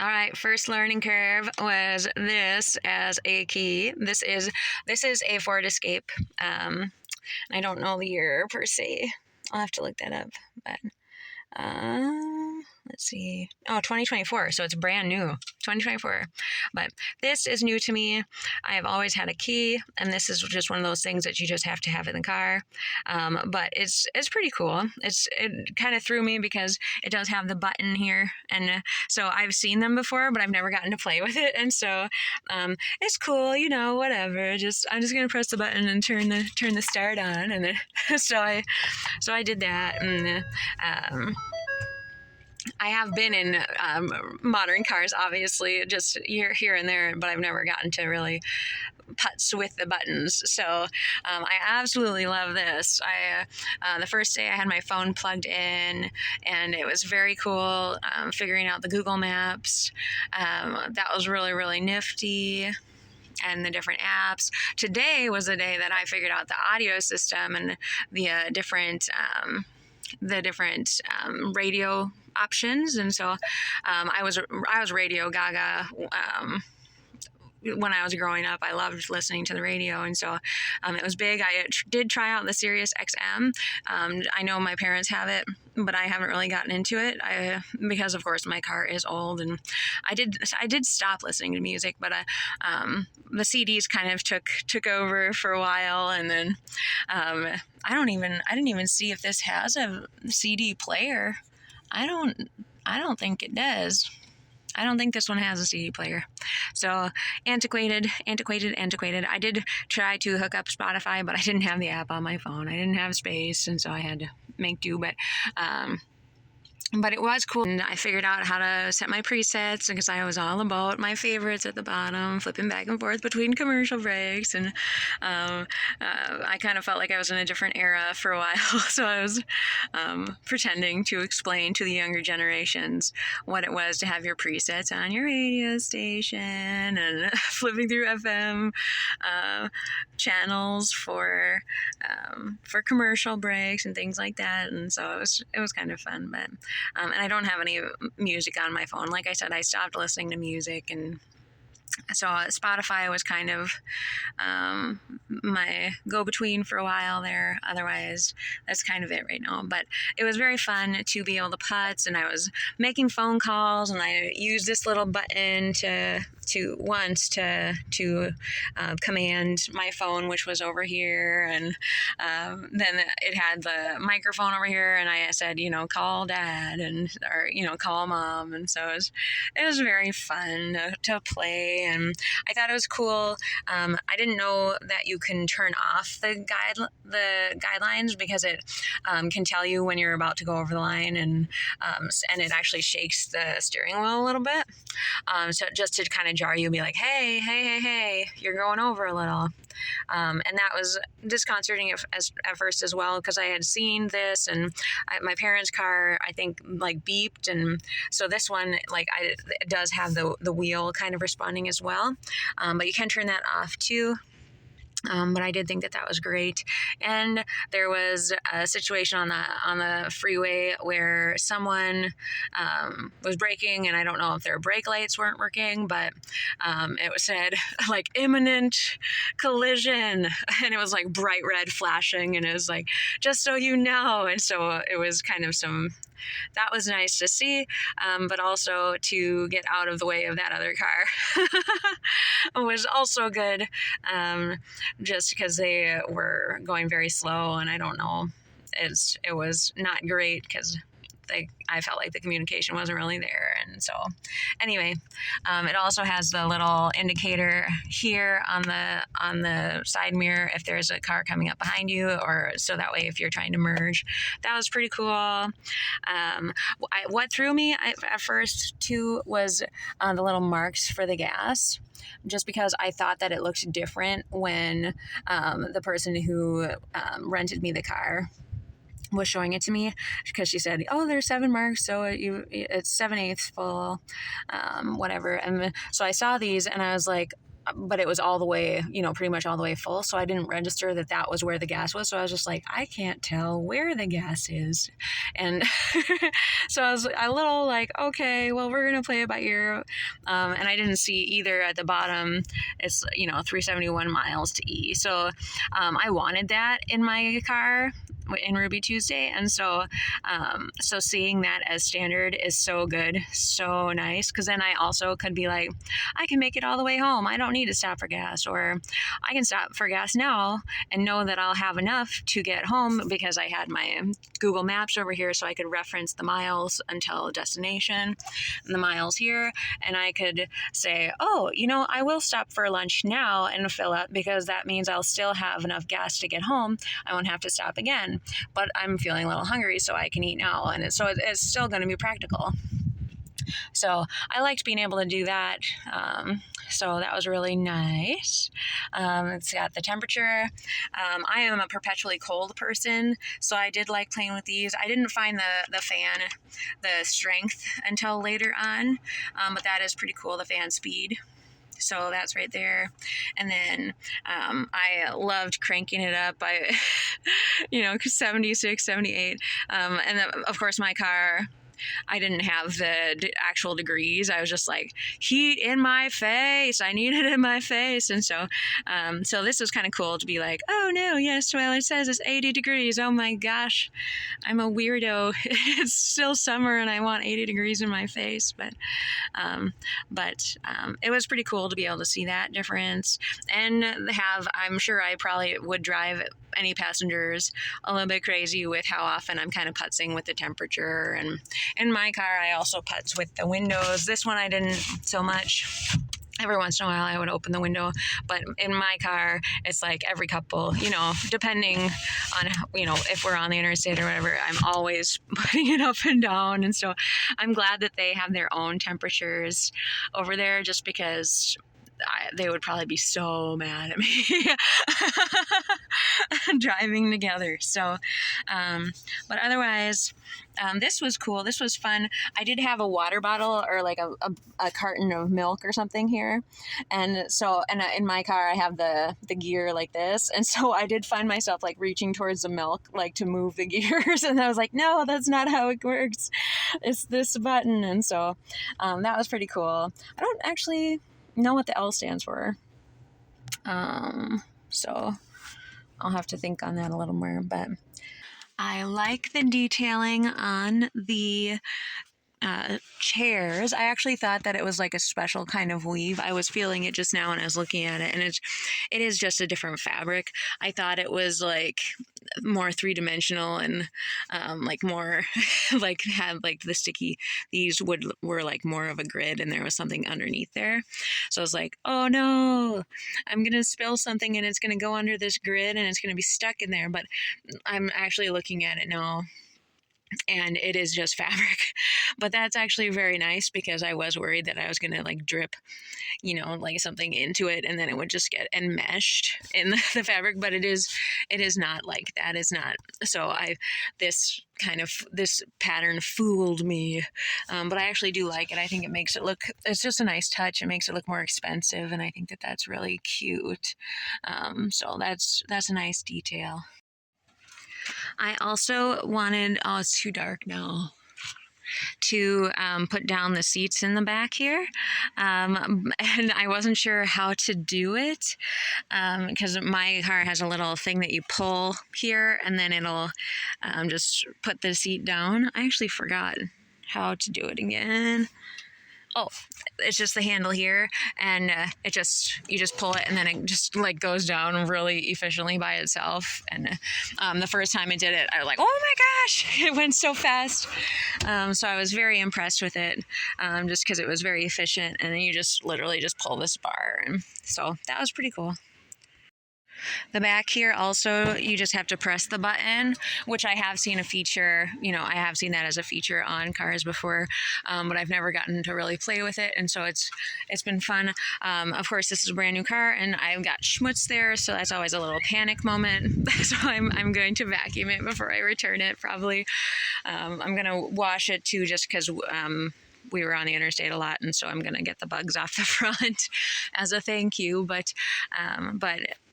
All right, first learning curve was this as a key. This is a Ford Escape. I don't know the year per se. I'll have to look that up. But let's see. Oh, 2024. So it's brand new. 2024. But this is new to me. I have always had a key, and this is just one of those things that you just have to have in the car. But it's pretty cool. It kind of threw me because it does have the button here, and so I've seen them before, but I've never gotten to play with it, and so it's cool. Whatever. I'm just gonna press the button and turn the start on, and then so I did that, and I have been in modern cars, obviously, just here and there, but I've never gotten to really putz with the buttons. So I absolutely love this. The first day I had my phone plugged in, and it was very cool figuring out the Google Maps. That was really, really nifty. And the different apps. Today was the day that I figured out the audio system and the different radio options, and so I was radio gaga when I was growing up. I loved listening to the radio, and so it was big. I did try out the Sirius XM. I know my parents have it, but I haven't really gotten into it because, of course, my car is old, and I did stop listening to music, but the CDs kind of took over for a while, and then I didn't even see if this has a CD player. I don't think it does. I don't think this one has a CD player. So antiquated. I did try to hook up Spotify, but I didn't have the app on my phone. I didn't have space, and so I had to make do. But it was cool, and I figured out how to set my presets because I was all about my favorites at the bottom, flipping back and forth between commercial breaks, and I kind of felt like I was in a different era for a while, so I was pretending to explain to the younger generations what it was to have your presets on your radio station and flipping through FM channels for commercial breaks and things like that, and so it was kind of fun, but. And I don't have any music on my phone. Like I said, I stopped listening to music, and so Spotify was kind of my go-between for a while there. Otherwise, that's kind of it right now. But it was very fun to be able to putz, and I was making phone calls, and I used this little button to command my phone, which was over here, and then it had the microphone over here, and I said, call dad, or call mom, and so it was very fun to play. And I thought it was cool. I didn't know that you can turn off the guidelines because it can tell you when you're about to go over the line, and it actually shakes the steering wheel a little bit. So just to kind of jar you and be like, hey, you're going over a little. And that was disconcerting at first as well, because I had seen this, and my parents' car, I think, like beeped, and so this one, it does have the wheel kind of responding as well, but you can turn that off too. But I did think that was great. And there was a situation on the freeway where someone was braking, and I don't know if their brake lights weren't working, but it was said like imminent collision, and it was like bright red flashing, and it was like, just so you know. And so it was kind of that was nice to see, but also to get out of the way of that other car was also good, just because they were going very slow, and I don't know, it was not great because I felt like the communication wasn't really there. And so anyway, it also has the little indicator here on the side mirror if there's a car coming up behind you, or so that way if you're trying to merge. That was pretty cool. What threw me at first too was the little marks for the gas, just because I thought that it looked different when the person who rented me the car was showing it to me, because she said, oh, there's 7 marks, so it's 7/8 full, whatever. And so I saw these, and I was like, but it was all the way, pretty much all the way full. So I didn't register that that was where the gas was. So I was just like, I can't tell where the gas is. And so I was a little like, okay, well, we're going to play it by ear. And I didn't see either at the bottom. It's, 371 miles to E. So I wanted that in my car in Ruby Tuesday. And so seeing that as standard is so good, so nice. Cause then I also could be like, I can make it all the way home. I don't need to stop for gas, or I can stop for gas now and know that I'll have enough to get home because I had my Google Maps over here, so I could reference the miles until destination and the miles here. And I could say, oh, I will stop for lunch now and fill up because that means I'll still have enough gas to get home. I won't have to stop again. But I'm feeling a little hungry, so I can eat now. And it's still going to be practical. So I liked being able to do that. So that was really nice. It's got the temperature. I am a perpetually cold person, so I did like playing with these. I didn't find the fan, the strength until later on, but that is pretty cool, the fan speed. So that's right there. And then I loved cranking it up by, 76, 78. And then, of course, my car, I didn't have the actual degrees. I was just like, heat in my face. I need it in my face. And so this was kind of cool to be like, oh no, yes, well, it says it's 80 degrees. Oh my gosh, I'm a weirdo. It's still summer and I want 80 degrees in my face. But it was pretty cool to be able to see that difference and I'm sure I probably would drive any passengers a little bit crazy with how often I'm kind of putzing with the temperature. And in my car, I also putz with the windows. This one I didn't so much. Every once in a while I would open the window, but in my car, it's like every couple, depending on, if we're on the interstate or whatever, I'm always putting it up and down. And so I'm glad that they have their own temperatures over there, just because they would probably be so mad at me driving together. So, but otherwise, this was cool. This was fun. I did have a water bottle or like a carton of milk or something here. And so, in my car, I have the gear like this. And so I did find myself like reaching towards the milk, like to move the gears. And I was like, no, that's not how it works. It's this button. And so, that was pretty cool. I don't actually know what the L stands for. So I'll have to think on that a little more, but I like the detailing on the chairs. I actually thought that it was like a special kind of weave. I was feeling it just now when I was looking at it, and it is just a different fabric. I thought it was like more three-dimensional and like more like had like the sticky, these were like more of a grid and there was something underneath there. So I was like, oh no, I'm gonna spill something and it's gonna go under this grid and it's gonna be stuck in there. But I'm actually looking at it now and it is just fabric. But that's actually very nice because I was worried that I was going to like drip, like something into it and then it would just get enmeshed in the fabric, but it is not like that. Is not. So this pattern fooled me. But I actually do like it. I think it makes it look, it's just a nice touch. It makes it look more expensive. And I think that that's really cute. So that's a nice detail. I also wanted, it's too dark now, to put down the seats in the back here. And I wasn't sure how to do it because my car has a little thing that you pull here and then it'll just put the seat down. I actually forgot how to do it again. Oh, it's just the handle here and you just pull it and then it just like goes down really efficiently by itself. And the first time I did it, I was like, oh my gosh, it went so fast. So I was very impressed with it just because it was very efficient and then you just literally just pull this bar. And so that was pretty cool. The back here also, you just have to press the button, which I have seen a feature, I have seen that as a feature on cars before, but I've never gotten to really play with it. And so it's been fun. Of course, this is a brand new car and I've got schmutz there. So that's always a little panic moment. So I'm going to vacuum it before I return it. Probably, I'm going to wash it too, just because, we were on the interstate a lot, and so I'm gonna get the bugs off the front as a thank you. But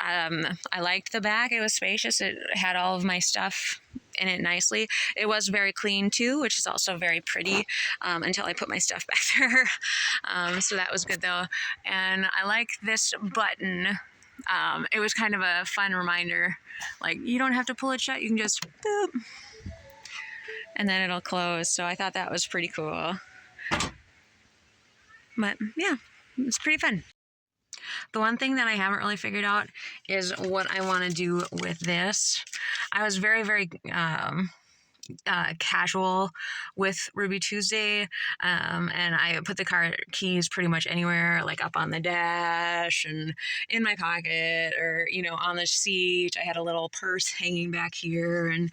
I liked the back. It was spacious. It had all of my stuff in it nicely. It was very clean too, which is also very pretty, until I put my stuff back there. So that was good though. And I like this button. It was kind of a fun reminder, like you don't have to pull it shut, you can just boop, and then it'll close. So I thought that was pretty cool. But yeah, it's pretty fun. The one thing that I haven't really figured out is what I want to do with this. I was very, very casual with Ruby Tuesday, and I put the car keys pretty much anywhere, like up on the dash and in my pocket, or on the seat. I had a little purse hanging back here, and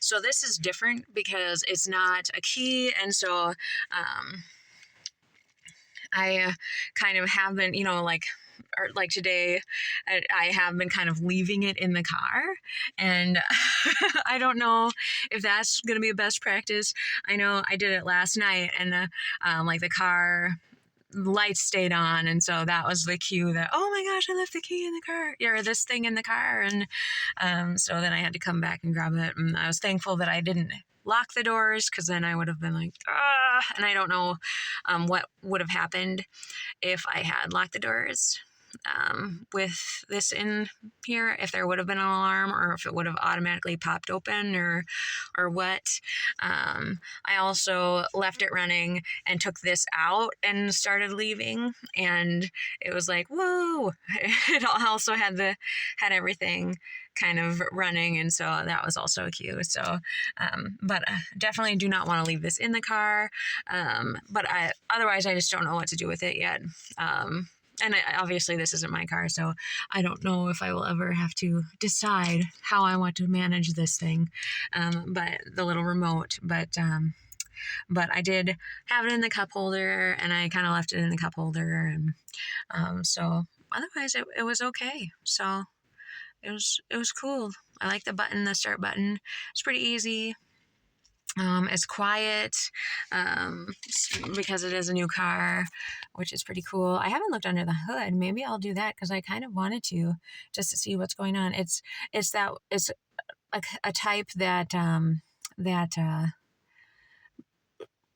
so this is different because it's not a key, and so I kind of have been, like today, I have been kind of leaving it in the car, and I don't know if that's going to be a best practice. I know I did it last night, and like the car lights stayed on, and so that was the cue that, oh my gosh, I left the key in the car, or this thing in the car, and so then I had to come back and grab it, and I was thankful that I didn't lock the doors, because then I would have been like, and I don't know what would have happened if I had locked the doors with this in here, if there would have been an alarm, or if it would have automatically popped open, or what. I also left it running and took this out and started leaving, and it was like, whoa. It also had everything kind of running, and so that was also a cue. So but definitely do not want to leave this in the car, but otherwise I just don't know what to do with it yet. And obviously this isn't my car, so I don't know if I will ever have to decide how I want to manage this thing, but the little remote. But I did have it in the cup holder, and I kind of left it in the cup holder, and so otherwise it was okay. So it was cool. I like the button, the start button. It's pretty easy. It's quiet, because it is a new car, which is pretty cool. I haven't looked under the hood. Maybe I'll do that, because I kind of wanted to, just to see what's going on. It's a type that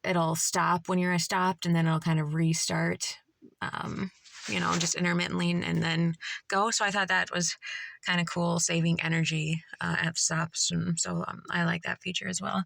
it'll stop when you're stopped, and then it'll kind of restart, just intermittently, and then go. So I thought that was kind of cool, saving energy at stops, and so I like that feature as well.